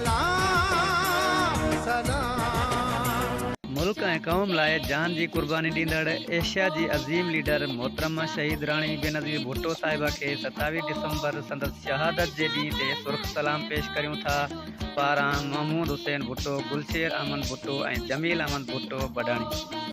सलाम सलाम। मुल्क ऐं क़ौम लाइ जान जी कुर्बानी ॾींदड़ एशिया जी अज़ीम लीडर मोहतरम शहीद राणी बेनज़ीर भुट्टो साहिबा खे 27 दिसंबर संदसि शहादत जे ॾींहं ते सुर्ख़ सलाम पेश करियूं था पारां महमूद हुसैन भुट्टो, गुलशेर अहमद भुट्टो ऐं जमील अहमद भुट्टो बडाणी।